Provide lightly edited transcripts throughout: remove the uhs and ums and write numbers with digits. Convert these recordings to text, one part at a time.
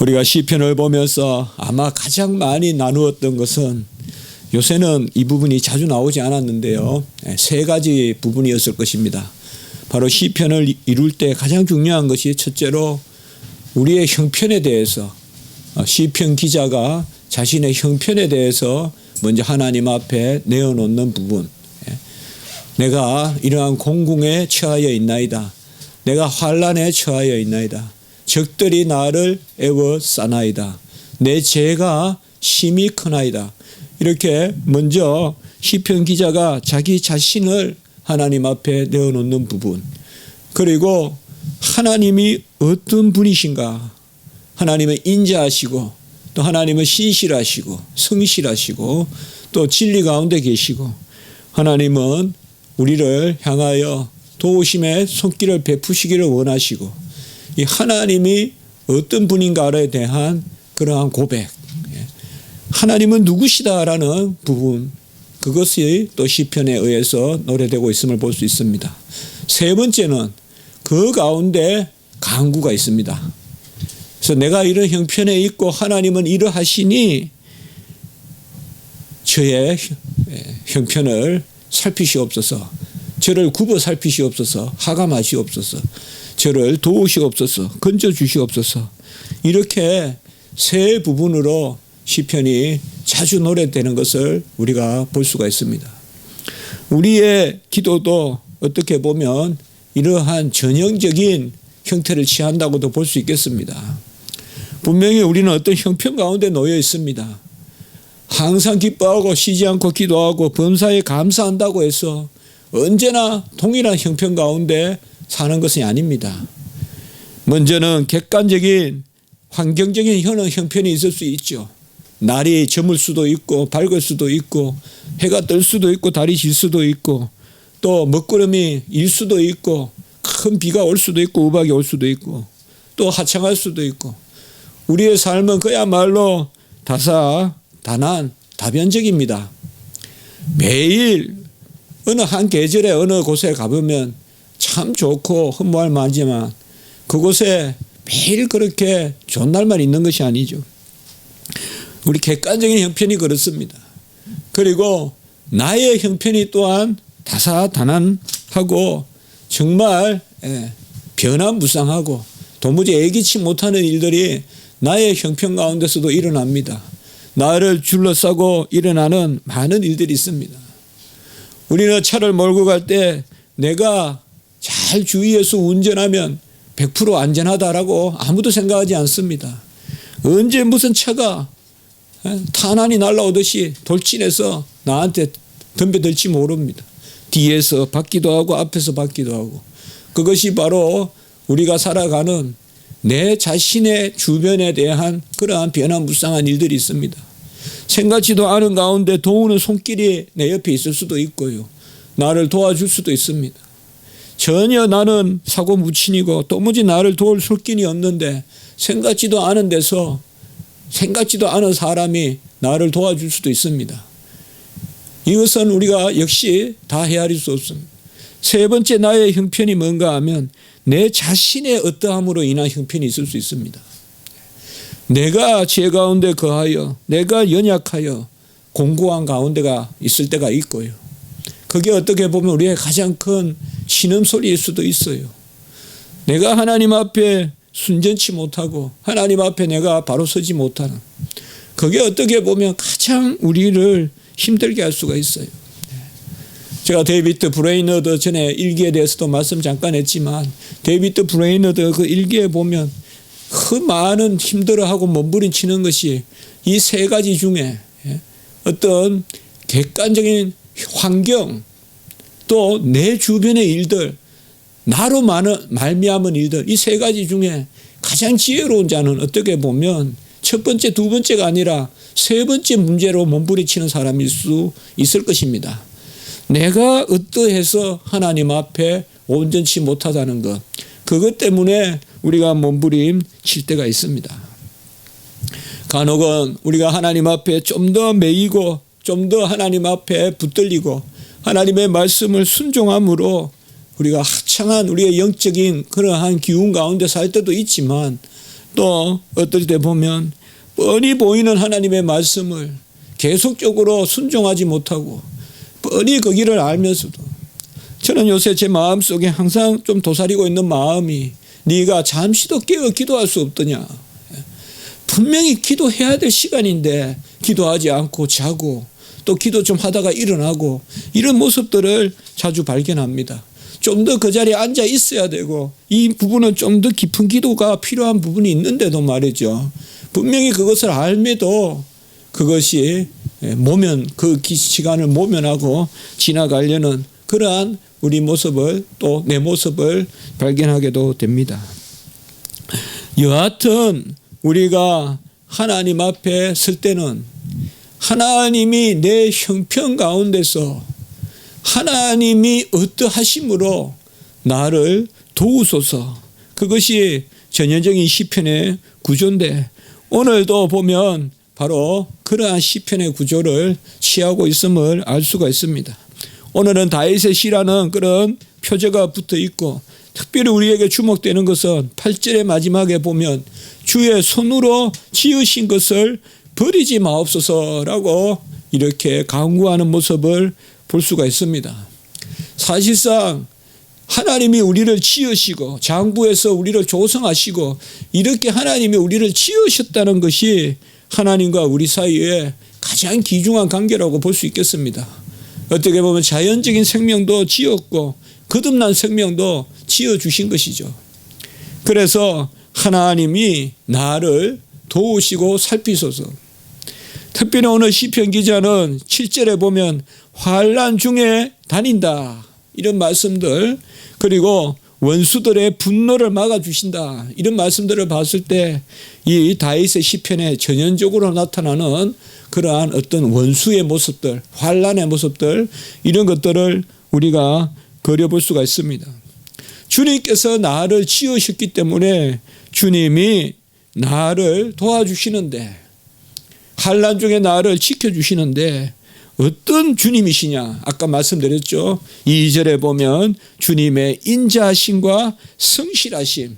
우리가 시편을 보면서 아마 가장 많이 나누었던 것은, 요새는 이 부분이 자주 나오지 않았는데요, 세 가지 부분이었을 것입니다. 바로 시편을 이룰 때 가장 중요한 것이, 첫째로 우리의 형편에 대해서, 시편 기자가 자신의 형편에 대해서 먼저 하나님 앞에 내어놓는 부분. 내가 이러한 공궁에 처하여 있나이다. 내가 환난에 처하여 있나이다. 적들이 나를 애워싸나이다. 내 죄가 심히 크나이다. 이렇게 먼저 시편 기자가 자기 자신을 하나님 앞에 내어놓는 부분, 그리고 하나님이 어떤 분이신가, 하나님은 인자하시고 또 하나님은 신실하시고 성실하시고 또 진리 가운데 계시고, 하나님은 우리를 향하여 도우심의 손길을 베푸시기를 원하시고, 이 하나님이 어떤 분인가에 대한 그러한 고백, 하나님은 누구시다라는 부분, 그것이 또 시편에 의해서 노래되고 있음을 볼 수 있습니다. 세 번째는 그 가운데 간구가 있습니다. 그래서 내가 이런 형편에 있고 하나님은 이러하시니 저의 형편을 살피시옵소서, 저를 굽어 살피시옵소서, 하감하시옵소서, 저를 도우시옵소서, 건져주시옵소서. 이렇게 세 부분으로 시편이 자주 노래되는 것을 우리가 볼 수가 있습니다. 우리의 기도도 어떻게 보면 이러한 전형적인 형태를 취한다고도 볼 수 있겠습니다. 분명히 우리는 어떤 형편 가운데 놓여 있습니다. 항상 기뻐하고 쉬지 않고 기도하고 범사에 감사한다고 해서 언제나 동일한 형편 가운데 사는 것이 아닙니다. 먼저는 객관적인 환경적인 형편이 있을 수 있죠. 날이 저물 수도 있고 밝을 수도 있고 해가 뜰 수도 있고 달이 질 수도 있고 또 먹구름이 일 수도 있고 큰 비가 올 수도 있고 우박이 올 수도 있고 또 하창할 수도 있고, 우리의 삶은 그야말로 다사다난 다변적입니다. 매일 어느 한 계절에 어느 곳에 가보면 참 좋고 흠모할 만하지만 그곳에 매일 그렇게 좋은 날만 있는 것이 아니죠. 우리 객관적인 형편이 그렇습니다. 그리고 나의 형편이 또한 다사다난하고 정말 변화무쌍하고 도무지 예기치 못하는 일들이 나의 형편 가운데서도 일어납니다. 나를 둘러싸고 일어나는 많은 일들이 있습니다. 우리는 차를 몰고 갈 때 내가 잘 주의해서 운전하면 100% 안전하다라고 아무도 생각하지 않습니다. 언제 무슨 차가 탄환이 날아오듯이 돌진해서 나한테 덤벼들지 모릅니다. 뒤에서 받기도 하고 앞에서 받기도 하고, 그것이 바로 우리가 살아가는 내 자신의 주변에 대한 그러한 변화무쌍한 일들이 있습니다. 생각지도 않은 가운데 도우는 손길이 내 옆에 있을 수도 있고요, 나를 도와줄 수도 있습니다. 전혀 나는 사고 무친이고 도무지 나를 도울 손길이 없는데 생각지도 않은 데서 생각지도 않은 사람이 나를 도와줄 수도 있습니다. 이것은 우리가 역시 다 헤아릴 수 없습니다. 세 번째 나의 형편이 뭔가 하면 내 자신의 어떠함으로 인한 형편이 있을 수 있습니다. 내가 죄 가운데 거하여 내가 연약하여 공고한 가운데가 있을 때가 있고요. 그게 어떻게 보면 우리의 가장 큰 신음소리일 수도 있어요. 내가 하나님 앞에 순전치 못하고 하나님 앞에 내가 바로 서지 못하는, 그게 어떻게 보면 가장 우리를 힘들게 할 수가 있어요. 제가 데이비드 브레이너드 전에 일기에 대해서도 말씀 잠깐 했지만, 데이비드 브레이너드 그 일기에 보면 그 많은 힘들어하고 몸부림치는 것이 이 세 가지 중에 어떤 객관적인 환경, 또 내 주변의 일들, 나로 말미암은 일들, 이 세 가지 중에 가장 지혜로운 자는 어떻게 보면 첫 번째, 두 번째가 아니라 세 번째 문제로 몸부림치는 사람일 수 있을 것입니다. 내가 어떠해서 하나님 앞에 온전치 못하다는 것, 그것 때문에 우리가 몸부림칠 때가 있습니다. 간혹은 우리가 하나님 앞에 좀 더 매이고 좀 더 하나님 앞에 붙들리고 하나님의 말씀을 순종함으로 우리가 합창한 우리의 영적인 그러한 기운 가운데 살 때도 있지만, 또 어떨 때 보면 뻔히 보이는 하나님의 말씀을 계속적으로 순종하지 못하고 뻔히 그 길을 알면서도 저는 요새 제 마음속에 항상 좀 도사리고 있는 마음이 네가 잠시도 깨어 기도할 수 없더냐. 분명히 기도해야 될 시간인데 기도하지 않고 자고 또 기도 좀 하다가 일어나고 이런 모습들을 자주 발견합니다. 좀 더 그 자리에 앉아 있어야 되고 이 부분은 좀 더 깊은 기도가 필요한 부분이 있는데도 말이죠. 분명히 그것을 알매도 그것이 그 시간을 모면하고 지나가려는 그러한 우리 모습을 또 내 모습을 발견하게도 됩니다. 여하튼 우리가 하나님 앞에 설 때는 하나님이 내 형편 가운데서 하나님이 어떠하심으로 나를 도우소서, 그것이 전형적인 시편의 구조인데 오늘도 보면 바로 그러한 시편의 구조를 취하고 있음을 알 수가 있습니다. 오늘은 다윗의 시라는 그런 표제가 붙어 있고 특별히 우리에게 주목되는 것은 8절의 마지막에 보면 주의 손으로 지으신 것을 버리지 마옵소서라고 이렇게 간구하는 모습을 볼 수가 있습니다. 사실상 하나님이 우리를 지으시고 장부에서 우리를 조성하시고 이렇게 하나님이 우리를 지으셨다는 것이 하나님과 우리 사이에 가장 귀중한 관계라고 볼 수 있겠습니다. 어떻게 보면 자연적인 생명도 지었고 거듭난 생명도 지어주신 것이죠. 그래서 하나님이 나를 도우시고 살피소서. 특별히 오늘 시편 기자는 7절에 보면 환난 중에 다닌다 이런 말씀들, 그리고 원수들의 분노를 막아주신다 이런 말씀들을 봤을 때 이 다윗의 시편에 전형적으로 나타나는 그러한 어떤 원수의 모습들, 환난의 모습들, 이런 것들을 우리가 그려볼 수가 있습니다. 주님께서 나를 지으셨기 때문에 주님이 나를 도와주시는데, 환난 중에 나를 지켜주시는데 어떤 주님이시냐. 아까 말씀드렸죠. 2절에 보면 주님의 인자하심과 성실하심.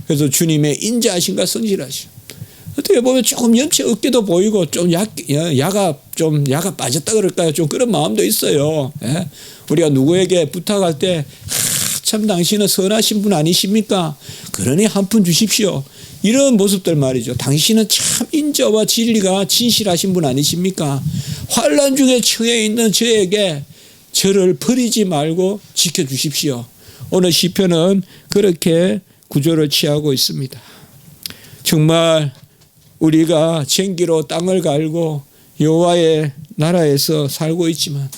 그래서 주님의 인자하심과 성실하심. 어떻게 보면 조금 염치 없게도 보이고 좀 야가 빠졌다 그럴까요? 좀 그런 마음도 있어요. 예? 우리가 누구에게 부탁할 때 참 당신은 선하신 분 아니십니까? 그러니 한 푼 주십시오. 이런 모습들 말이죠. 당신은 참 인자와 진리가 진실하신 분 아니십니까? 환난 중에 처해 있는 저에게 저를 버리지 말고 지켜주십시오. 오늘 시편은 그렇게 구조를 취하고 있습니다. 정말 우리가 쟁기로 땅을 갈고 여호와의 나라에서 살고 있지만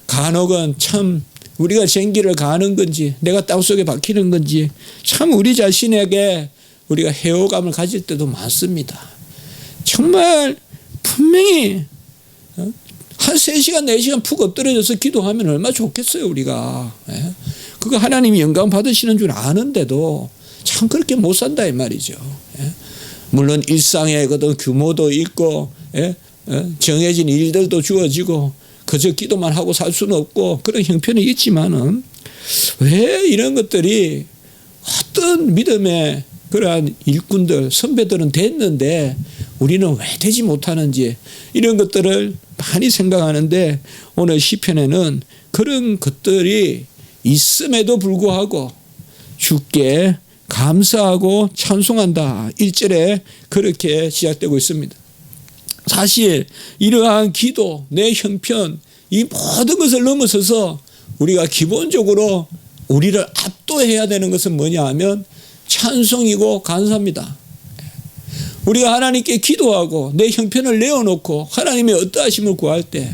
간혹은 참 우리가 쟁기를 가는 건지 내가 땅속에 박히는 건지 참 우리 자신에게 우리가 해오감을 가질 때도 많습니다. 정말 분명히 한 3시간 4시간 푹 엎드려져서 기도하면 얼마나 좋겠어요 우리가. 그거 하나님이 영광 받으시는 줄 아는데도 참 그렇게 못 산다 이 말이죠. 물론 일상의 어떤 규모도 있고 정해진 일들도 주어지고 그저 기도만 하고 살 수는 없고 그런 형편이 있지만은 왜 이런 것들이 어떤 믿음의 그러한 일꾼들 선배들은 됐는데 우리는 왜 되지 못하는지 이런 것들을 많이 생각하는데 오늘 시편에는 그런 것들이 있음에도 불구하고 주께 감사하고 찬송한다 1절에 그렇게 시작되고 있습니다. 사실 이러한 기도, 내 형편 이 모든 것을 넘어서서 우리가 기본적으로 우리를 압도해야 되는 것은 뭐냐 하면 찬송이고 감사입니다. 우리가 하나님께 기도하고 내 형편을 내어놓고 하나님의 어떠하심을 구할 때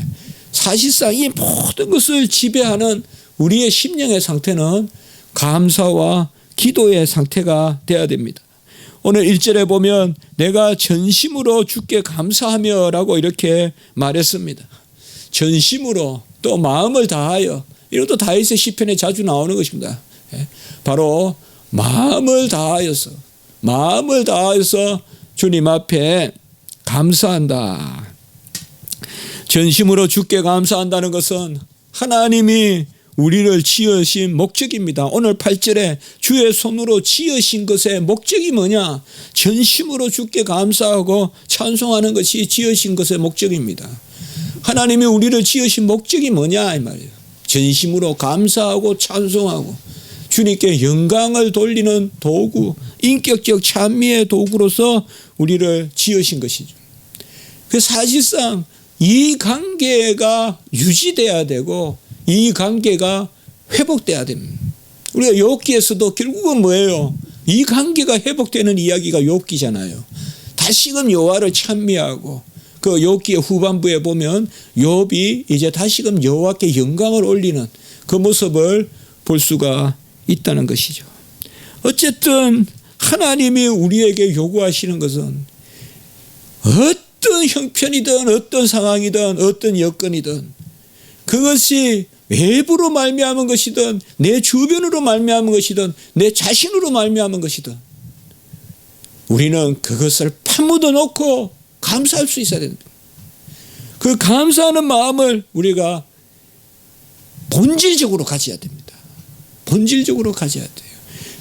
사실상 이 모든 것을 지배하는 우리의 심령의 상태는 감사와 기도의 상태가 되어야 됩니다. 오늘 1절에 보면 내가 전심으로 주께 감사하며 라고 이렇게 말했습니다. 전심으로 또 마음을 다하여, 이것도 다윗의 시편에 자주 나오는 것입니다. 바로 마음을 다하여서 주님 앞에 감사한다. 전심으로 주께 감사한다는 것은 하나님이 우리를 지으신 목적입니다. 오늘 8절에 주의 손으로 지으신 것의 목적이 뭐냐? 전심으로 주께 감사하고 찬송하는 것이 지으신 것의 목적입니다. 하나님이 우리를 지으신 목적이 뭐냐 이 말이에요. 전심으로 감사하고 찬송하고 주님께 영광을 돌리는 도구, 인격적 찬미의 도구로서 우리를 지으신 것이죠. 그 사실상 이 관계가 유지돼야 되고 이 관계가 회복돼야 됩니다. 우리가 욥기에서도 결국은 뭐예요? 이 관계가 회복되는 이야기가 욥기잖아요. 다시금 여호와를 찬미하고 그 욥기의 후반부에 보면 욥이 이제 다시금 여호와께 영광을 올리는 그 모습을 볼 수가 있다는 것이죠. 어쨌든 하나님이 우리에게 요구하시는 것은 어떤 형편이든 어떤 상황이든 어떤 여건이든 그것이 외부로 말미암은 것이든 내 주변으로 말미암은 것이든 내 자신으로 말미암은 것이든 우리는 그것을 파묻어 놓고 감사할 수 있어야 됩니다. 그 감사하는 마음을 우리가 본질적으로 가져야 됩니다. 본질적으로 가져야 돼요.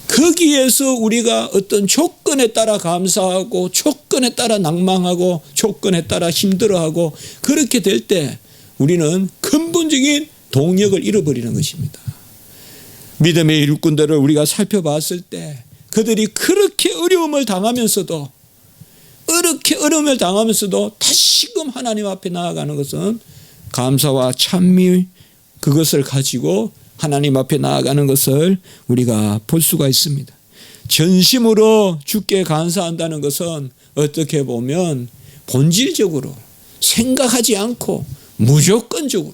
거기에서 우리가 어떤 조건에 따라 감사하고 조건에 따라 낭망하고 조건에 따라 힘들어하고 그렇게 될 때 우리는 근본적인 동력을 잃어버리는 것입니다. 믿음의 일꾼들을 우리가 살펴봤을 때 그들이 그렇게 어려움을 당하면서도 다시금 하나님 앞에 나아가는 것은 감사와 찬미 그것을 가지고 하나님 앞에 나아가는 것을 우리가 볼 수가 있습니다. 전심으로 주께 감사한다는 것은 어떻게 보면 본질적으로 생각하지 않고 무조건적으로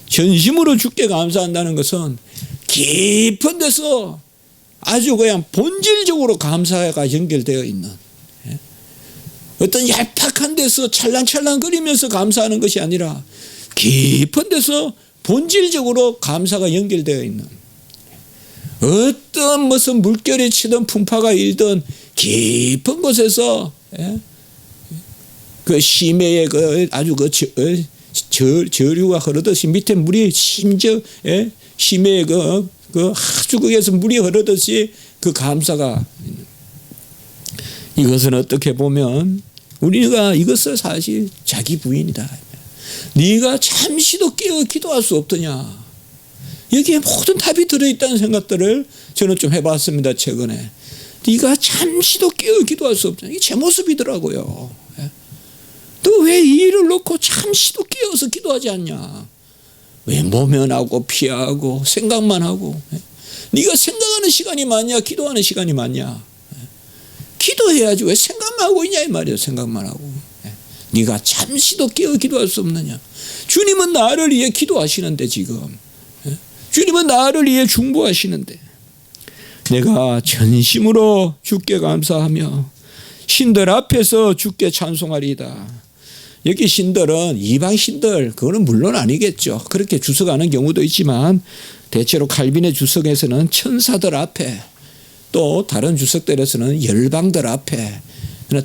전심으로 주께 감사한다는 것은 깊은 데서 아주 그냥 본질적으로 감사가 연결되어 있는 어떤 얄팍한 데서 찰랑찰랑거리면서 감사하는 것이 아니라 깊은 데서 본질적으로 감사가 연결되어 있는 어떤 무슨 물결이 치든 풍파가 일든 깊은 곳에서 그 심해의 그 아주 그 저류가 흐르듯이 밑에 물이 심지어 심해의 그 아주 거기에서 물이 흐르듯이 그 감사가 이것은 어떻게 보면 우리가 이것을 사실 자기 부인이다. 네가 잠시도 깨어 기도할 수 없더냐. 여기에 모든 답이 들어있다는 생각들을 저는 좀 해봤습니다. 최근에. 네가 잠시도 깨어 기도할 수 없더냐. 이게 제 모습이더라고요. 너 왜 이 일을 놓고 잠시도 깨어서 기도하지 않냐. 왜 모면하고 피하고 생각만 하고. 네가 생각하는 시간이 많냐 기도하는 시간이 많냐. 기도해야지 왜 생각만 하고 있냐 이 말이에요. 생각만 하고. 네가 잠시도 깨어 기도할 수 없느냐. 주님은 나를 위해 기도하시는데 지금. 주님은 나를 위해 중보하시는데 내가 전심으로 주께 감사하며 신들 앞에서 주께 찬송하리이다. 여기 신들은 이방 신들 그거는 물론 아니겠죠. 그렇게 주석하는 경우도 있지만 대체로 칼빈의 주석에서는 천사들 앞에 또 다른 주석들에서는 열방들 앞에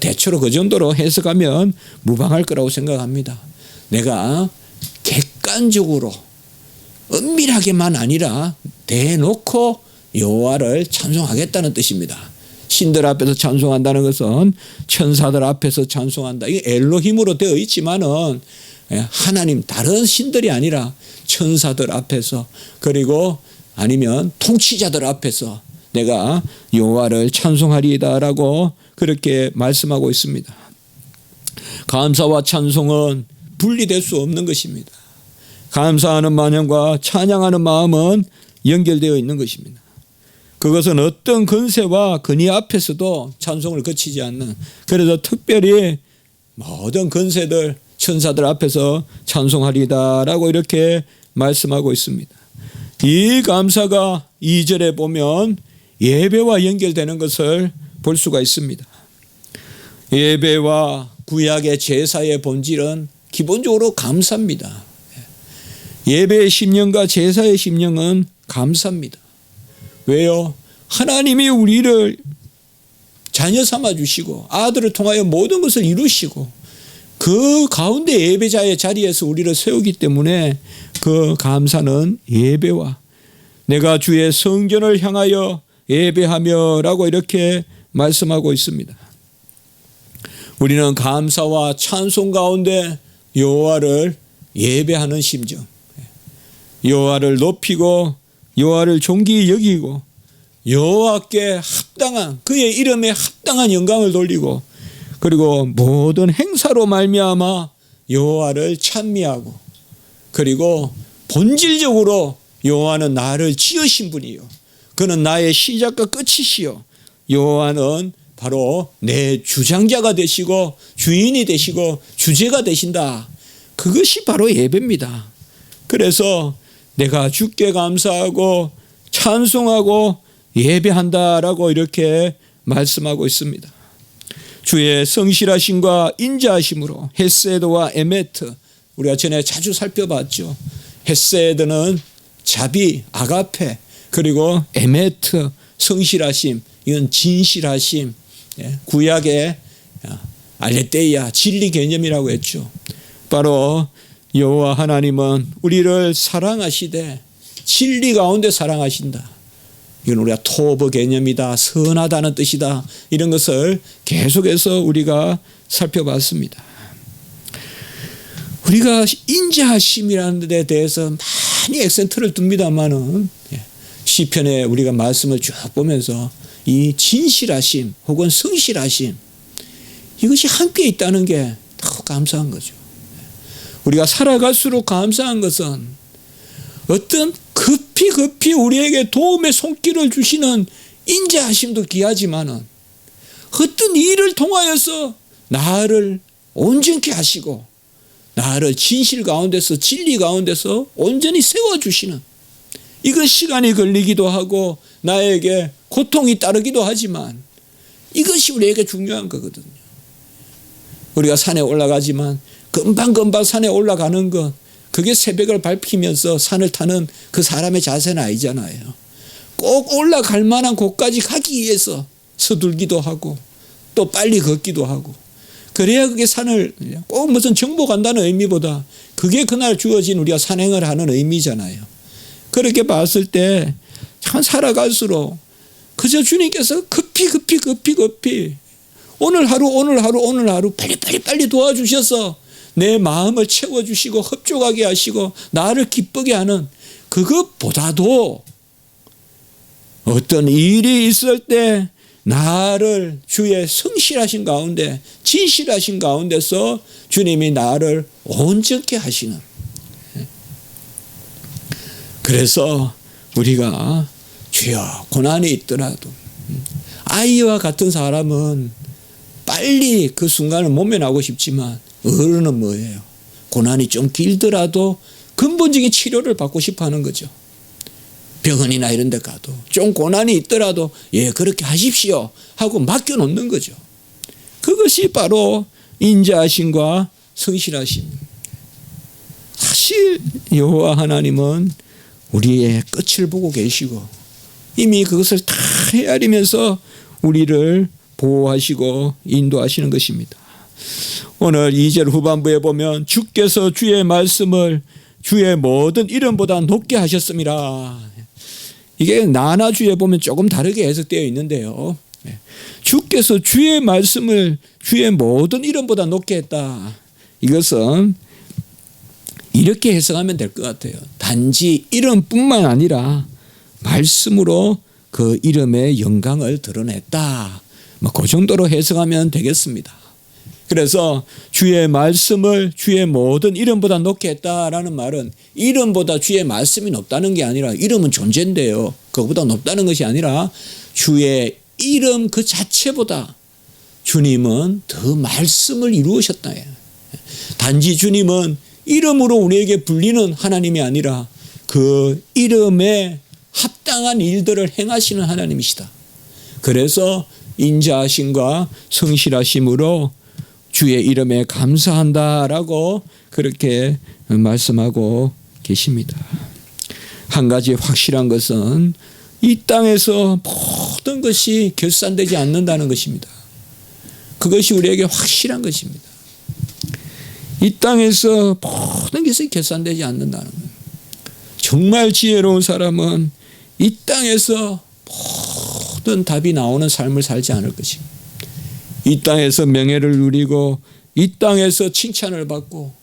대체로 그 정도로 해석하면 무방할 거라고 생각합니다. 내가 객관적으로 은밀하게만 아니라 대놓고 여호와를 찬송하겠다는 뜻입니다. 신들 앞에서 찬송한다는 것은 천사들 앞에서 찬송한다. 이게 엘로힘으로 되어 있지만은 하나님 다른 신들이 아니라 천사들 앞에서 그리고 아니면 통치자들 앞에서 내가 여호와를 찬송하리이다라고 그렇게 말씀하고 있습니다. 감사와 찬송은 분리될 수 없는 것입니다. 감사하는 마음과 찬양하는 마음은 연결되어 있는 것입니다. 그것은 어떤 권세와 권위 앞에서도 찬송을 거치지 않는 그래서 특별히 모든 권세들 천사들 앞에서 찬송하리다라고 이렇게 말씀하고 있습니다. 이 감사가 2절에 보면 예배와 연결되는 것을 볼 수가 있습니다. 예배와 구약의 제사의 본질은 기본적으로 감사입니다. 예배의 심령과 제사의 심령은 감사입니다. 왜요? 하나님이 우리를 자녀 삼아 주시고 아들을 통하여 모든 것을 이루시고 그 그 가운데 예배자의 자리에서 우리를 세우기 때문에 그 감사는 예배와 내가 주의 성전을 향하여 예배하며라고 이렇게 말씀하고 있습니다. 우리는 감사와 찬송 가운데 여호와를 예배하는 심정, 여호와를 높이고 여호와를 존귀히 여기고 여호와께 합당한 그의 이름에 합당한 영광을 돌리고 그리고 모든 행사로 말미암아 여호와를 찬미하고 그리고 본질적으로 여호와는 나를 지으신 분이요 그는 나의 시작과 끝이시요 여호와는 바로 내 주장자가 되시고 주인이 되시고 주제가 되신다. 그것이 바로 예배입니다. 그래서 내가 주께 감사하고 찬송하고 예배한다라고 이렇게 말씀하고 있습니다. 주의 성실하심과 인자하심으로 헤세드와 에메트 우리가 전에 자주 살펴봤죠. 헤세드는 자비, 아가페 그리고 에메트 성실하심 이건 진실하심 구약의 알레테이아 진리 개념이라고 했죠. 바로 여호와 하나님은 우리를 사랑하시되 진리 가운데 사랑하신다. 이건 우리가 토브 개념이다. 선하다는 뜻이다. 이런 것을 계속해서 우리가 살펴봤습니다. 우리가 인자하심이라는 데 대해서 많이 액센트를 둡니다마는 시편에 우리가 말씀을 쭉 보면서 이 진실하심 혹은 성실하심 이것이 함께 있다는 게 더 감사한 거죠. 우리가 살아갈수록 감사한 것은 어떤 급히 우리에게 도움의 손길을 주시는 인자하심도 귀하지만은 어떤 일을 통하여서 나를 온전케 하시고 나를 진실 가운데서 진리 가운데서 온전히 세워주시는 이건 시간이 걸리기도 하고 나에게 고통이 따르기도 하지만 이것이 우리에게 중요한 거거든요. 우리가 산에 올라가지만 금방 산에 올라가는 것 그게 새벽을 밝히면서 산을 타는 그 사람의 자세는 아니잖아요. 꼭 올라갈 만한 곳까지 가기 위해서 서둘기도 하고 또 빨리 걷기도 하고 그래야 그게 산을 꼭 무슨 정보 간다는 의미보다 그게 그날 주어진 우리가 산행을 하는 의미잖아요. 그렇게 봤을 때 참 살아갈수록 그저 주님께서 급히 오늘 하루 빨리 도와주셔서 내 마음을 채워주시고 흡족하게 하시고 나를 기쁘게 하는 그것보다도 어떤 일이 있을 때 나를 주의 성실하신 가운데 진실하신 가운데서 주님이 나를 온전케 하시는 그래서 우리가 주여 고난이 있더라도 아이와 같은 사람은 빨리 그 순간을 모면하고 싶지만 어른은 뭐예요? 고난이 좀 길더라도 근본적인 치료를 받고 싶어 하는 거죠. 병원이나 이런 데 가도 좀 고난이 있더라도 예 그렇게 하십시오 하고 맡겨놓는 거죠. 그것이 바로 인자하심과 성실하심. 사실 여호와 하나님은 우리의 끝을 보고 계시고 이미 그것을 다 헤아리면서 우리를 보호하시고 인도하시는 것입니다. 오늘 2절 후반부에 보면 주께서 주의 말씀을 주의 모든 이름보다 높게 하셨습니다. 이게 나나주에 보면 조금 다르게 해석되어 있는데요. 주께서 주의 말씀을 주의 모든 이름보다 높게 했다. 이것은 이렇게 해석하면 될 것 같아요. 단지 이름뿐만 아니라 말씀으로 그 이름의 영광을 드러냈다. 그 정도로 해석하면 되겠습니다. 그래서 주의 말씀을 주의 모든 이름보다 높게 했다라는 말은 이름보다 주의 말씀이 높다는 게 아니라 이름은 존재인데요. 그것보다 높다는 것이 아니라 주의 이름 그 자체보다 주님은 더 말씀을 이루셨다. 단지 주님은 이름으로 우리에게 불리는 하나님이 아니라 그 이름에 합당한 일들을 행하시는 하나님이시다. 그래서 인자하심과 성실하심으로 주의 이름에 감사한다라고 그렇게 말씀하고 계십니다. 한 가지 확실한 것은 이 땅에서 모든 것이 결산되지 않는다는 것입니다. 그것이 우리에게 확실한 것입니다. 이 땅에서 모든 것이 계산되지 않는다는 거예요. 정말 지혜로운 사람은 이 땅에서 모든 답이 나오는 삶을 살지 않을 것입니다. 이 땅에서 명예를 누리고 이 땅에서 칭찬을 받고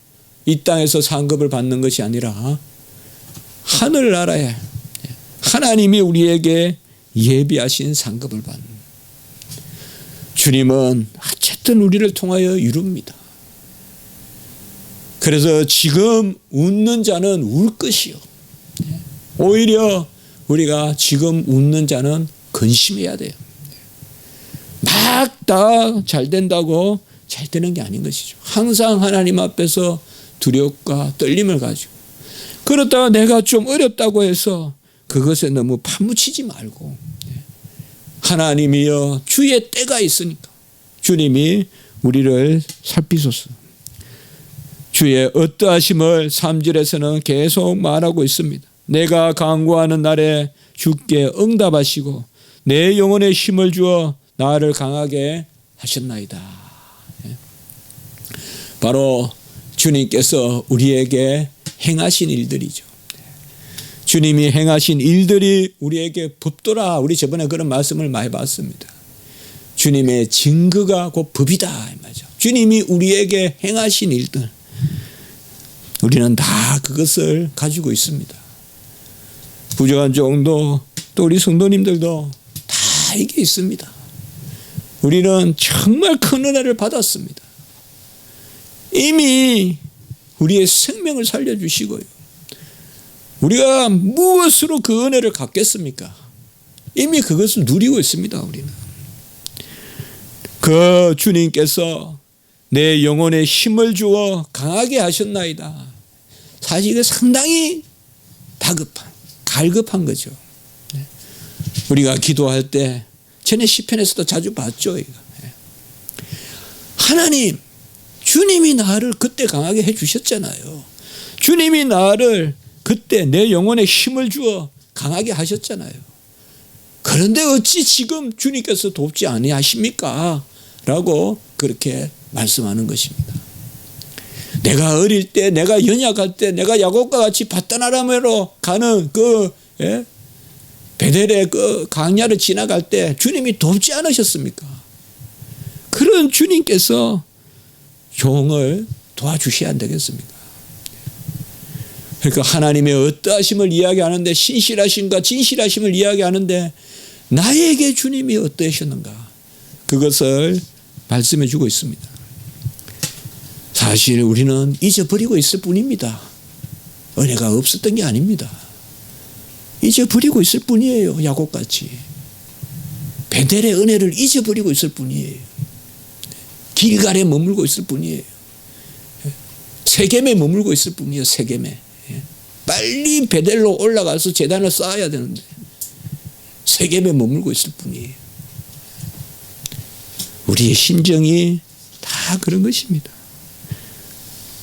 이 땅에서 상급을 받는 것이 아니라 하늘나라에 하나님이 우리에게 예비하신 상급을 받는, 주님은 어쨌든 우리를 통하여 이룹니다. 그래서 지금 웃는 자는 울 것이요, 오히려 우리가 지금 웃는 자는 근심해야 돼요. 막 다 잘 된다고 잘 되는 게 아닌 것이죠. 항상 하나님 앞에서 두려움과 떨림을 가지고, 그렇다가 내가 좀 어렵다고 해서 그것에 너무 파묻히지 말고, 하나님이여 주의 때가 있으니까 주님이 우리를 살피소서. 주의 어떠하심을 3절에서는 계속 말하고 있습니다. 내가 간구하는 날에 주께 응답하시고 내 영혼에 힘을 주어 나를 강하게 하셨나이다. 바로 주님께서 우리에게 행하신 일들이죠. 주님이 행하신 일들이 우리에게 법도라. 우리 저번에 그런 말씀을 많이 봤습니다. 주님의 증거가 곧 법이다 이 말이죠. 주님이 우리에게 행하신 일들, 우리는 다 그것을 가지고 있습니다. 부족한 정도, 또 우리 성도님들도 다 이게 있습니다. 우리는 정말 큰 은혜를 받았습니다. 이미 우리의 생명을 살려주시고요, 우리가 무엇으로 그 은혜를 갚겠습니까? 이미 그것을 누리고 있습니다. 우리는 그 주님께서 내 영혼에 힘을 주어 강하게 하셨나이다. 사실 이거 상당히 다급한, 갈급한 거죠. 우리가 기도할 때 전에 시편에서도 자주 봤죠. 이거. 하나님, 주님이 나를 그때 강하게 해주셨잖아요. 주님이 나를 그때 내 영혼에 힘을 주어 강하게 하셨잖아요. 그런데 어찌 지금 주님께서 돕지 아니하십니까? 라고 그렇게 말씀하는 것입니다. 내가 어릴 때, 내가 연약할 때, 내가 야곱과 같이 바다나람으로 가는 그 베델의 그 강야를 지나갈 때 주님이 돕지 않으셨습니까? 그런 주님께서 종을 도와주셔야 안 되겠습니까? 그러니까 하나님의 어떠하심을 이야기하는데, 신실하심과 진실하심을 이야기하는데 나에게 주님이 어떠하셨는가, 그것을 말씀해 주고 있습니다. 사실 우리는 잊어버리고 있을 뿐입니다. 은혜가 없었던 게 아닙니다. 잊어버리고 있을 뿐이에요. 야곱같이 베델의 은혜를 잊어버리고 있을 뿐이에요. 길갈에 머물고 있을 뿐이에요. 세겜에 머물고 있을 뿐이에요. 세겜에. 빨리 베델로 올라가서 제단을 쌓아야 되는데 세겜에 머물고 있을 뿐이에요. 우리의 심정이 다 그런 것입니다.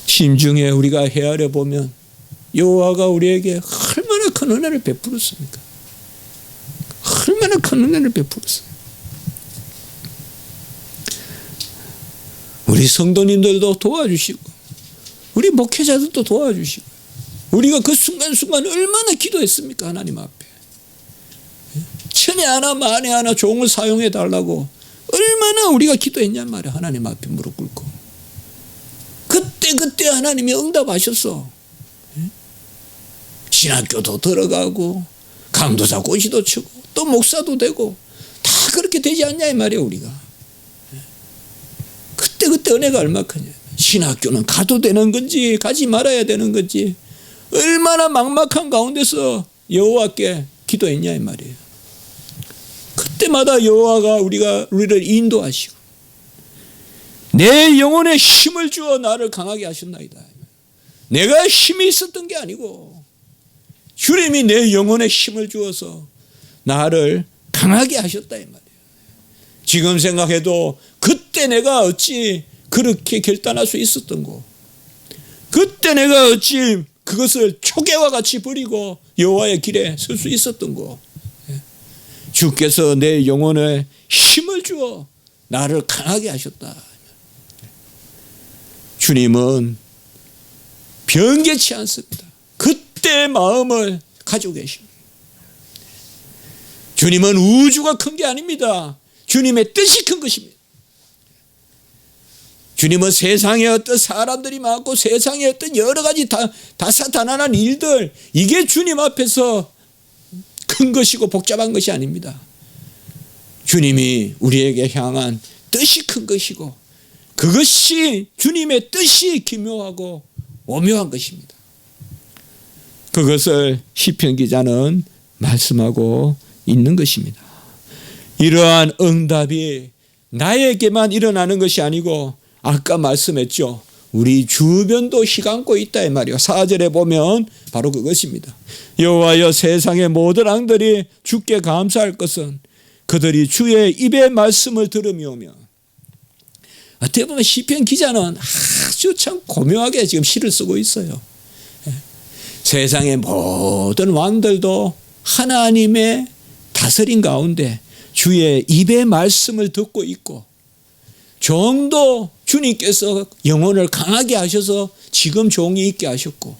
심중에 우리가 헤아려 보면 여호와가 우리에게 얼마나 큰 은혜를 베풀었습니까? 얼마나 큰 은혜를 베풀었어요. 우리 성도님들도 도와주시고 우리 목회자들도 도와주시고, 우리가 그 순간순간 얼마나 기도했습니까? 하나님 앞에 천에 하나 만에 하나 종을 사용해 달라고 얼마나 우리가 기도했냔 말이야. 하나님 앞에 무릎 꿇고 그때 하나님이 응답하셨어. 신학교도 들어가고 강도사 꼬시도 치고 또 목사도 되고 다 그렇게 되지 않냐 이 말이야. 우리가 그때 은혜가 얼마나 크냐. 신학교는 가도 되는 건지 가지 말아야 되는 건지 얼마나 막막한 가운데서 여호와께 기도했냐 이 말이에요. 그때마다 여호와가 우리를 인도하시고 내 영혼에 힘을 주어 나를 강하게 하셨나이다. 내가 힘이 있었던 게 아니고 주님이 내 영혼에 힘을 주어서 나를 강하게 하셨다 이 말이에요. 지금 생각해도 그때 내가 어찌 그렇게 결단할 수 있었던 거, 그때 내가 어찌 그것을 초계와 같이 버리고 여호와의 길에 설 수 있었던 거, 주께서 내 영혼에 힘을 주어 나를 강하게 하셨다. 주님은 변개치 않습니다. 그때 마음을 가지고 계십니다. 주님은 우주가 큰 게 아닙니다. 주님의 뜻이 큰 것입니다. 주님은 세상에 어떤 사람들이 많고 세상에 어떤 여러 가지 다사다난한 일들, 이게 주님 앞에서 큰 것이고 복잡한 것이 아닙니다. 주님이 우리에게 향한 뜻이 큰 것이고 그것이 주님의 뜻이 기묘하고 오묘한 것입니다. 그것을 시편 기자는 말씀하고 있는 것입니다. 이러한 응답이 나에게만 일어나는 것이 아니고 아까 말씀했죠. 우리 주변도 휘감고 있다 이 말이요. 4절에 보면 바로 그것입니다. 여호와여 세상의 모든 왕들이 주께 감사할 것은 그들이 주의 입의 말씀을 들으며오며. 어떻게 보면 시편 기자는 아주 참 고묘하게 지금 시를 쓰고 있어요. 세상의 모든 왕들도 하나님의 다스림 가운데 주의 입의 말씀을 듣고 있고 종도 주님께서 영혼을 강하게 하셔서 지금 종이 있게 하셨고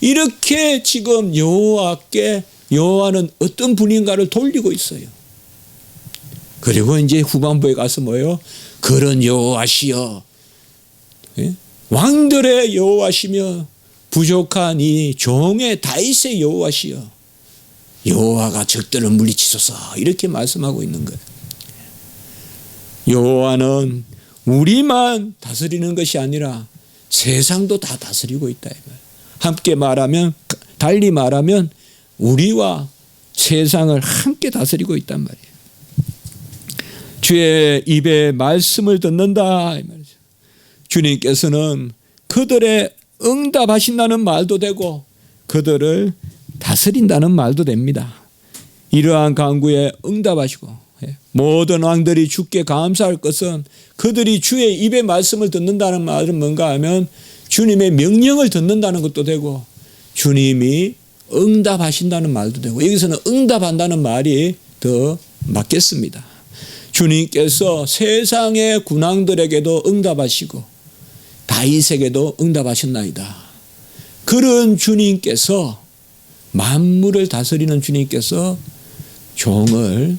이렇게 지금 여호와께 여호와는 어떤 분인가를 돌리고 있어요. 그리고 이제 후반부에 가서 뭐예요? 그런 여호와시여, 왕들의 여호와시며 부족한 이 종의 다윗의 여호와시여, 여호와가 적들을 물리치소서, 이렇게 말씀하고 있는 거예요. 여호와는 우리만 다스리는 것이 아니라 세상도 다 다스리고 있다. 함께 말하면, 달리 말하면 우리와 세상을 함께 다스리고 있단 말이에요. 주의 입에 말씀을 듣는다 이 말이죠. 주님께서는 그들의 응답하신다는 말도 되고 그들을 다스린다는 말도 됩니다. 이러한 간구에 응답하시고 모든 왕들이 주께 감사할 것은 그들이 주의 입의 말씀을 듣는다는 말은 뭔가 하면 주님의 명령을 듣는다는 것도 되고 주님이 응답하신다는 말도 되고 여기서는 응답한다는 말이 더 맞겠습니다. 주님께서 세상의 군왕들에게도 응답하시고 다윗에게도 응답하셨나이다. 그런 주님께서 만물을 다스리는 주님께서 종을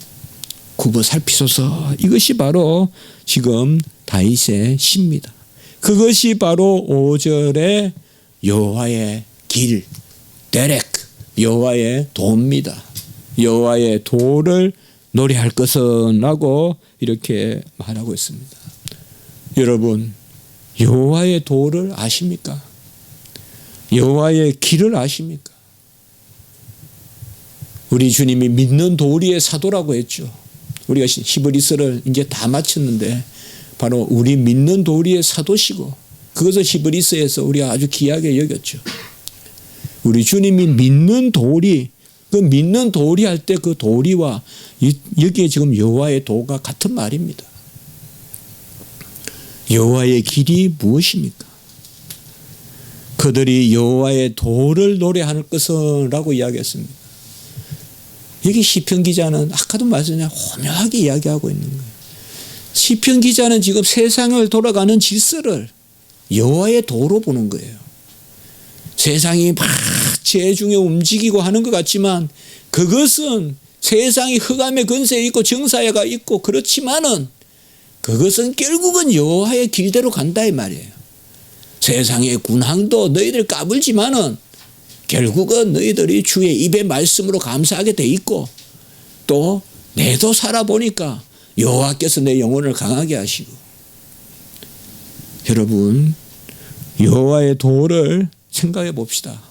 굽어 살피소서, 이것이 바로 지금 다윗의 시입니다. 그것이 바로 5절의 여호와의 길, 데렉, 여호와의 도입니다. 여호와의 도를 노래할 것은 라고 이렇게 말하고 있습니다. 여러분, 여호와의 도를 아십니까? 여호와의 길을 아십니까? 우리 주님이 믿는 도리의 사도라고 했죠. 우리가 히브리서를 이제 다 마쳤는데 바로 우리 믿는 도리의 사도시고 그것을 히브리서에서 우리가 아주 귀하게 여겼죠. 우리 주님이 믿는 도리, 그 믿는 도리 할 때 그 도리와 여기에 지금 여호와의 도가 같은 말입니다. 여호와의 길이 무엇입니까? 그들이 여호와의 도를 노래할 것은 라고 이야기했습니다. 여기 시편 기자는 아까도 말씀드렸지만 호명하게 이야기하고 있는 거예요. 시편 기자는 지금 세상을 돌아가는 질서를 여호와의 도로 보는 거예요. 세상이 막 재중에 움직이고 하는 것 같지만 그것은 세상이 흑암의 근세에 있고 정사회가 있고 그렇지만은 그것은 결국은 여호와의 길대로 간다 이 말이에요. 세상의 군왕도 너희들 까불지만은 결국은 너희들이 주의 입의 말씀으로 감사하게 돼 있고 또 내도 살아보니까 여호와께서 내 영혼을 강하게 하시고. 여러분, 여호와의 도를 생각해 봅시다.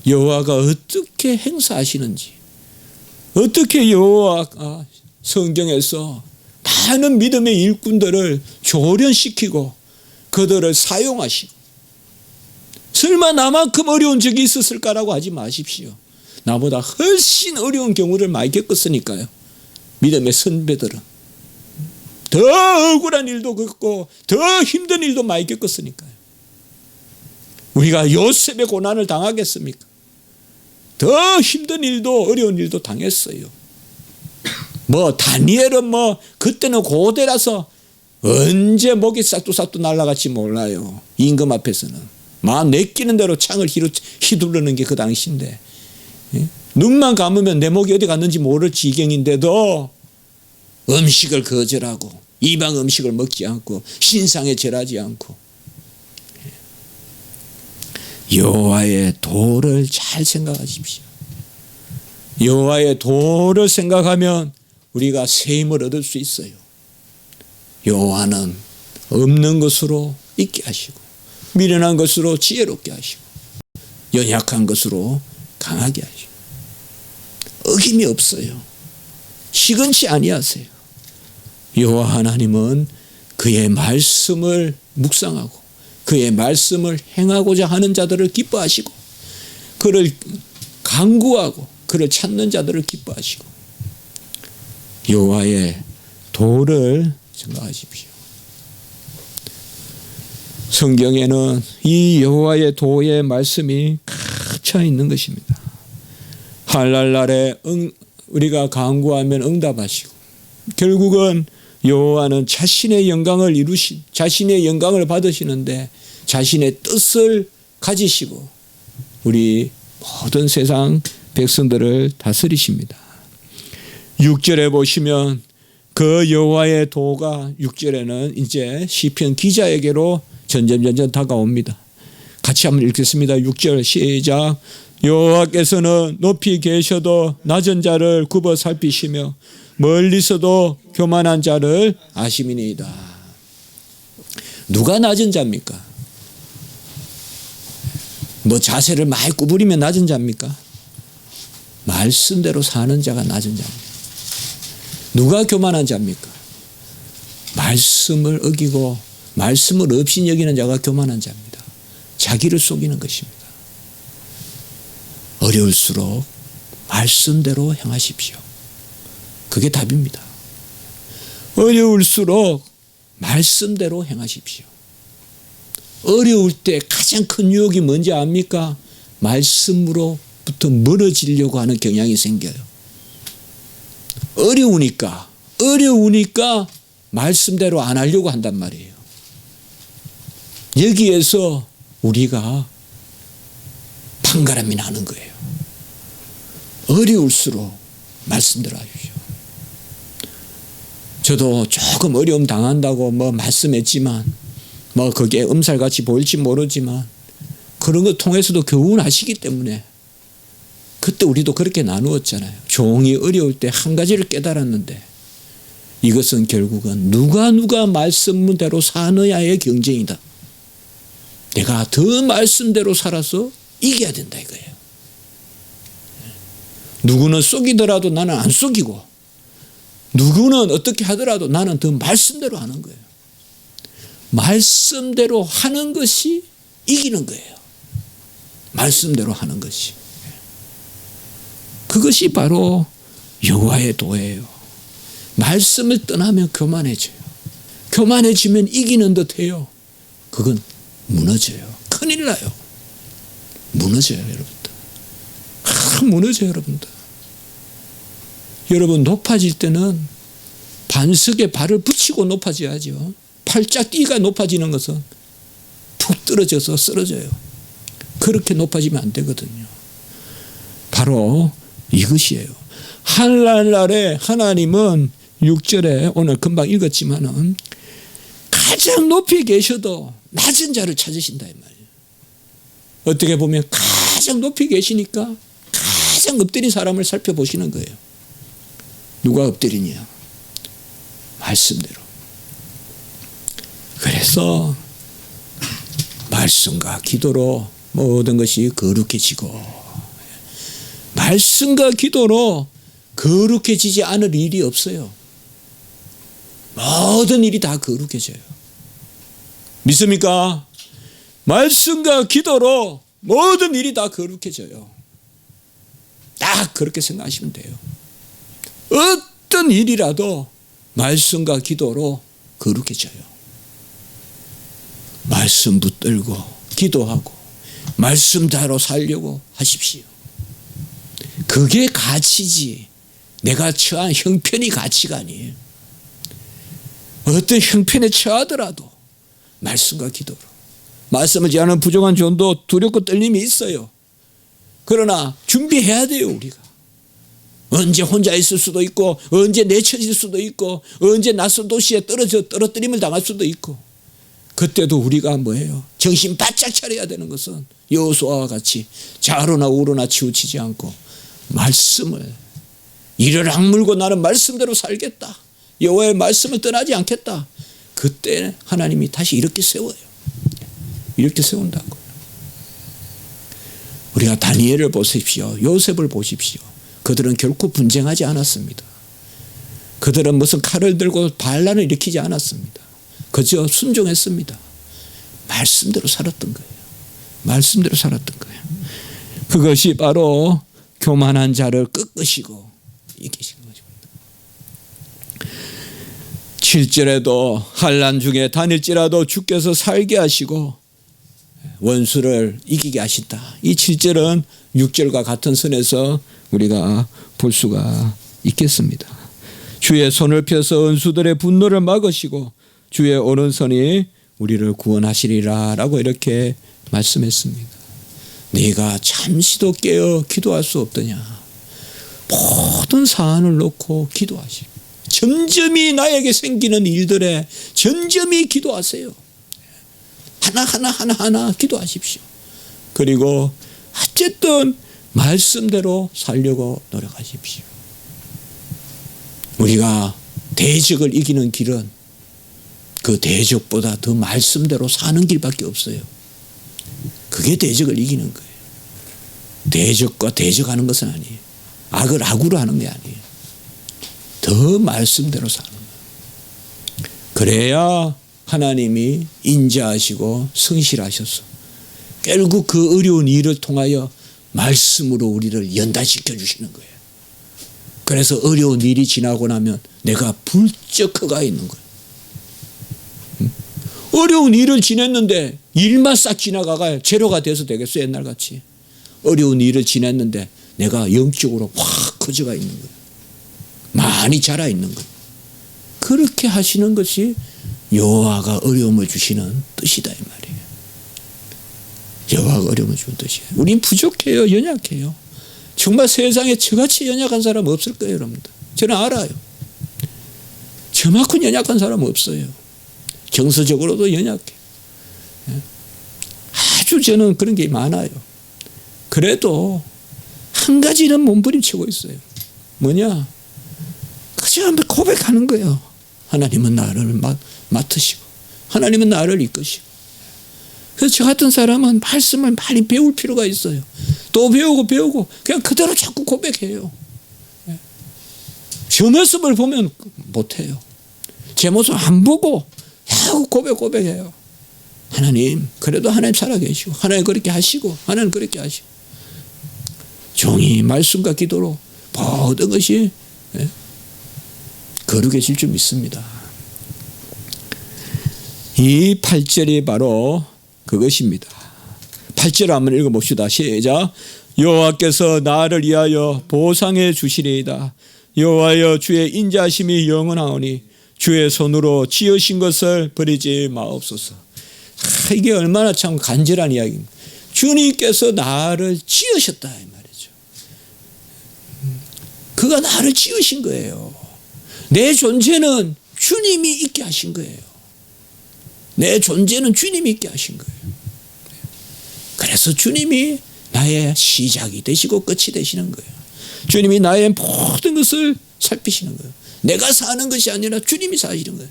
여호와가 어떻게 행사하시는지, 어떻게 여호와가 성경에서 많은 믿음의 일꾼들을 조련시키고 그들을 사용하시고, 설마 나만큼 어려운 적이 있었을까라고 하지 마십시오. 나보다 훨씬 어려운 경우를 많이 겪었으니까요. 믿음의 선배들은 더 억울한 일도 겪고 더 힘든 일도 많이 겪었으니까요. 우리가 요셉의 고난을 당하겠습니까? 더 힘든 일도 어려운 일도 당했어요. 다니엘은 그때는 고대라서 언제 목이 싹둑싹둑 날아갈지 몰라요. 임금 앞에서는. 막 내끼는 대로 창을 휘두르는 게 그 당시인데, 눈만 감으면 내 목이 어디 갔는지 모를 지경인데도 음식을 거절하고 이방 음식을 먹지 않고 신상에 절하지 않고, 여호와의 도를 잘 생각하십시오. 여호와의 도를 생각하면 우리가 새 힘을 얻을 수 있어요. 여호와는 없는 것으로 있게 하시고 미련한 것으로 지혜롭게 하시고 연약한 것으로 강하게 하시고 어김이 없어요. 시건치 아니하세요. 여호와 하나님은 그의 말씀을 묵상하고 그의 말씀을 행하고자 하는 자들을 기뻐하시고 그를 간구하고 그를 찾는 자들을 기뻐하시고, 여호와의 도를 생각하십시오. 성경에는 이 여호와의 도의 말씀이 갇혀 있는 것입니다. 할랄날에 우리가 간구하면 응답하시고, 결국은 여호와는 자신의 영광을 자신의 영광을 받으시는데 자신의 뜻을 가지시고 우리 모든 세상 백성들을 다스리십니다. 6절에 보시면 그 여호와의 도가 6절에는 이제 시편 기자에게로 점점 다가옵니다. 같이 한번 읽겠습니다. 6절 시작. 여호와께서는 높이 계셔도 낮은 자를 굽어 살피시며 멀리서도 교만한 자를 아심이니이다. 누가 낮은 자입니까? 뭐 자세를 많이 구부리면 낮은 자입니까? 말씀대로 사는 자가 낮은 자입니다. 누가 교만한 자입니까? 말씀을 어기고 말씀을 없이 여기는 자가 교만한 자입니다. 자기를 속이는 것입니다. 어려울수록 말씀대로 행하십시오. 그게 답입니다. 어려울수록 말씀대로 행하십시오. 어려울 때 가장 큰 유혹이 뭔지 압니까? 말씀으로부터 멀어지려고 하는 경향이 생겨요. 어려우니까 말씀대로 안 하려고 한단 말이에요. 여기에서 우리가 판가름이 나는 거예요. 어려울수록 말씀대로 하십시오. 저도 조금 어려움 당한다고 말씀했지만 그게 음살같이 보일지 모르지만 그런 거 통해서도 교훈하시기 때문에 그때 우리도 그렇게 나누었잖아요. 종이 어려울 때 한 가지를 깨달았는데 이것은 결국은 누가 말씀대로 사느냐의 경쟁이다. 내가 더 말씀대로 살아서 이겨야 된다 이거예요. 누구는 속이더라도 나는 안 속이고 누구는 어떻게 하더라도 나는 더 말씀대로 하는 거예요. 말씀대로 하는 것이 이기는 거예요. 말씀대로 하는 것이. 그것이 바로 여호와의 도예요. 말씀을 떠나면 교만해져요. 교만해지면 이기는 듯해요. 그건 무너져요. 큰일 나요. 무너져요, 여러분들. 무너져요, 여러분들. 여러분, 높아질 때는 반석에 발을 붙이고 높아져야죠. 팔짝뛰기가 높아지는 것은 푹 떨어져서 쓰러져요. 그렇게 높아지면 안 되거든요. 바로 이것이에요. 하늘날에 하나님은 6절에 오늘 금방 읽었지만은 가장 높이 계셔도 낮은 자를 찾으신다 이 말이에요. 어떻게 보면 가장 높이 계시니까 가장 엎드린 사람을 살펴보시는 거예요. 누가 엎드리냐? 말씀대로. 그래서 말씀과 기도로 모든 것이 거룩해지고 말씀과 기도로 거룩해지지 않을 일이 없어요. 모든 일이 다 거룩해져요. 믿습니까? 말씀과 기도로 모든 일이 다 거룩해져요. 딱 그렇게 생각하시면 돼요. 어떤 일이라도 말씀과 기도로 거룩해져요. 말씀 붙들고 기도하고 말씀대로 살려고 하십시오. 그게 가치지 내가 처한 형편이 가치가 아니에요. 어떤 형편에 처하더라도 말씀과 기도로. 말씀을 제하는 부족한 존도 두렵고 떨림이 있어요. 그러나 준비해야 돼요. 우리가 언제 혼자 있을 수도 있고, 언제 내쳐질 수도 있고, 언제 낯선 도시에 떨어뜨림을 당할 수도 있고, 그때도 우리가 뭐예요? 정신 바짝 차려야 되는 것은 여호수아와 같이 좌로나 우로나 치우치지 않고 말씀을, 이를 악물고 나는 말씀대로 살겠다, 여호와의 말씀을 떠나지 않겠다. 그때 하나님이 다시 이렇게 세워요. 이렇게 세운다고. 우리가 다니엘을 보십시오. 요셉을 보십시오. 그들은 결코 분쟁하지 않았습니다. 그들은 무슨 칼을 들고 반란을 일으키지 않았습니다. 그저 순종했습니다. 말씀대로 살았던 거예요. 말씀대로 살았던 거예요. 그것이 바로 교만한 자를 꺾으시고 이기신 거죠. 7절에도 환난 중에 다닐지라도 주께서 살게 하시고 원수를 이기게 하신다. 이 7절은 6절과 같은 선에서 우리가 볼 수가 있겠습니다. 주의 손을 펴서 원수들의 분노를 막으시고 주의 오른손이 우리를 구원하시리라 라고 이렇게 말씀했습니다. 네가 잠시도 깨어 기도할 수 없더냐. 모든 사안을 놓고 기도하시고 점점이 나에게 생기는 일들에 점점이 기도하세요. 하나하나 기도하십시오. 그리고 어쨌든 말씀대로 살려고 노력하십시오. 우리가 대적을 이기는 길은 그 대적보다 더 말씀대로 사는 길밖에 없어요. 그게 대적을 이기는 거예요. 대적과 대적하는 것은 아니에요. 악을 악으로 하는 게 아니에요. 더 말씀대로 사는 거예요. 그래야 하나님이 인자하시고 성실하셔서 결국 그 어려운 일을 통하여 말씀으로 우리를 연단시켜 주시는 거예요. 그래서 어려운 일이 지나고 나면 내가 불적 커가 있는 거예요. 어려운 일을 지냈는데 일만 싹 지나가가 제로가 돼서 되겠어요? 옛날같이. 어려운 일을 지냈는데 내가 영적으로 확 커져가 있는 거예요. 많이 자라 있는 거예요. 그렇게 하시는 것이 여호와가 어려움을 주시는 뜻이다 이 말이에요. 여호와가 어려움을 주는 뜻이에요. 우린 부족해요. 연약해요. 정말 세상에 저같이 연약한 사람 없을 거예요. 여러분들. 저는 알아요. 저만큼 연약한 사람은 없어요. 정서적으로도 연약해요. 아주 저는 그런 게 많아요. 그래도 한 가지는 몸부림치고 있어요. 뭐냐? 그저 고백하는 거예요. 하나님은 나를 맡으시고 하나님은 나를 이끄시고. 그래서 저 같은 사람은 말씀을 많이 배울 필요가 있어요. 또 배우고 그냥 그대로 자꾸 고백해요. 저 모습을 보면 못해요. 제 모습 안 보고 고백해요. 하나님, 그래도 하나님 살아계시고 하나님 그렇게 하시고 하나님 그렇게 하시고 종이 말씀과 기도로 모든 것이 거룩해질 줄 믿습니다. 이 8절이 바로 그것입니다. 8절 한번 읽어봅시다. 시작. 여호와께서 나를 위하여 보상해 주시리이다. 여호와여 주의 인자하심이 영원하오니 주의 손으로 지으신 것을 버리지 마옵소서. 이게 얼마나 참 간절한 이야기입니다. 주님께서 나를 지으셨다 이 말이죠. 그가 나를 지으신 거예요. 내 존재는 주님이 있게 하신 거예요. 내 존재는 주님이 있게 하신 거예요. 그래서 주님이 나의 시작이 되시고 끝이 되시는 거예요. 주님이 나의 모든 것을 살피시는 거예요. 내가 사는 것이 아니라 주님이 사시는 거예요.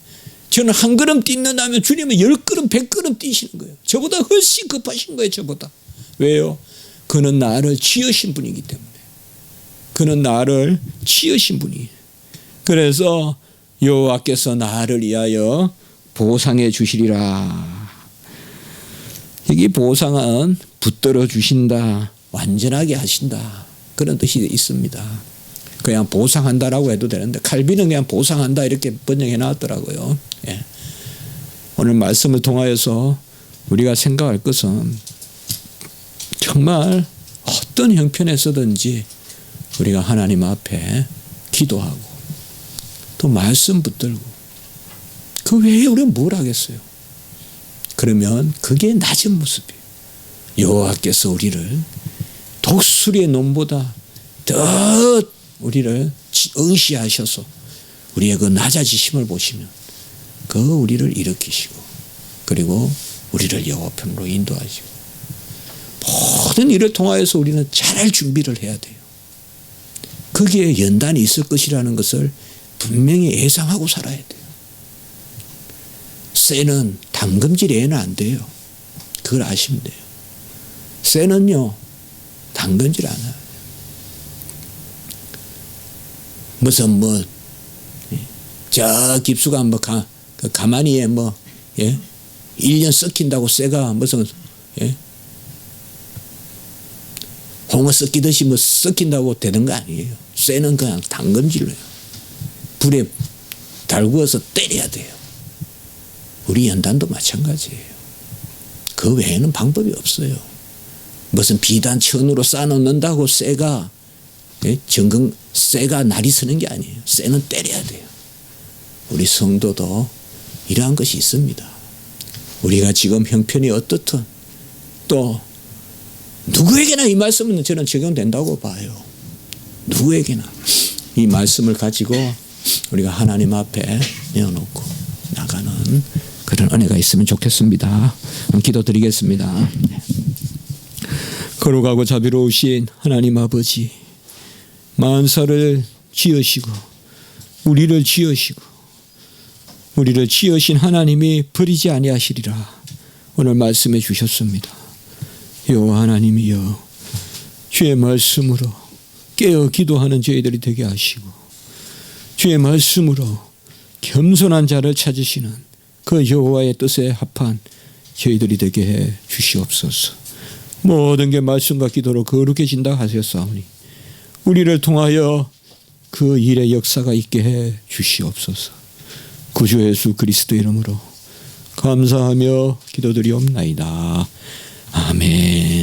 저는 한 걸음 뛰는다면 주님은 10걸음 100걸음 뛰시는 거예요. 저보다 훨씬 급하신 거예요. 저보다. 왜요? 그는 나를 지으신 분이기 때문에. 그는 나를 지으신 분이에요. 그래서 여호와께서 나를 위하여 보상해 주시리라. 여기 보상은 붙들어 주신다, 완전하게 하신다, 그런 뜻이 있습니다. 그냥 보상한다라고 해도 되는데 칼빈은 그냥 보상한다 이렇게 번역해 놨더라고요. 예. 오늘 말씀을 통하여서 우리가 생각할 것은 정말 어떤 형편에서든지 우리가 하나님 앞에 기도하고 또 말씀 붙들고 그 그 외에 우리가 뭘 하겠어요? 그러면 그게 낮은 모습이에요. 여호와께서 우리를 독수리의 놈보다 더 우리를 응시하셔서 우리의 그 낮아지심을 보시면 그 우리를 일으키시고 그리고 우리를 여호와 편으로 인도하시고 모든 일을 통하여서 우리는 잘할 준비를 해야 돼요. 거기에 연단이 있을 것이라는 것을 분명히 예상하고 살아야 돼요. 쇠는 담금질 외에는 안 돼요. 그걸 아시면 돼요. 쇠는요 담금질 안 해요. 무슨 저 깊숙한 가만히에 1년 썩힌다고 쇠가 무슨 홍어 썩히듯이 썩힌다고 되는 거 아니에요. 쇠는 그냥 담금질로 해요. 불에 달구어서 때려야 돼요. 우리 연단도 마찬가지예요. 그 외에는 방법이 없어요. 무슨 비단 천으로 쌓아놓는다고 쇠가 쇠가 날이 서는 게 아니에요. 쇠는 때려야 돼요. 우리 성도도 이러한 것이 있습니다. 우리가 지금 형편이 어떻든 또 누구에게나 이 말씀은 저는 적용된다고 봐요. 누구에게나 이 말씀을 가지고 우리가 하나님 앞에 내어놓고 나가는 그런 은혜가 있으면 좋겠습니다. 기도드리겠습니다. 거룩하고 자비로우신 하나님 아버지, 만사를 지으시고 우리를 지으신 하나님이 버리지 아니하시리라 오늘 말씀해 주셨습니다. 여호와 하나님이여, 주의 말씀으로 깨어 기도하는 저희들이 되게 하시고 주의 말씀으로 겸손한 자를 찾으시는 그 여호와의 뜻에 합한 저희들이 되게 해 주시옵소서. 모든 게 말씀과 기도로 거룩해진다 하셨사오니 우리를 통하여 그 일의 역사가 있게 해 주시옵소서. 구주 예수 그리스도 이름으로 감사하며 기도드리옵나이다. 아멘.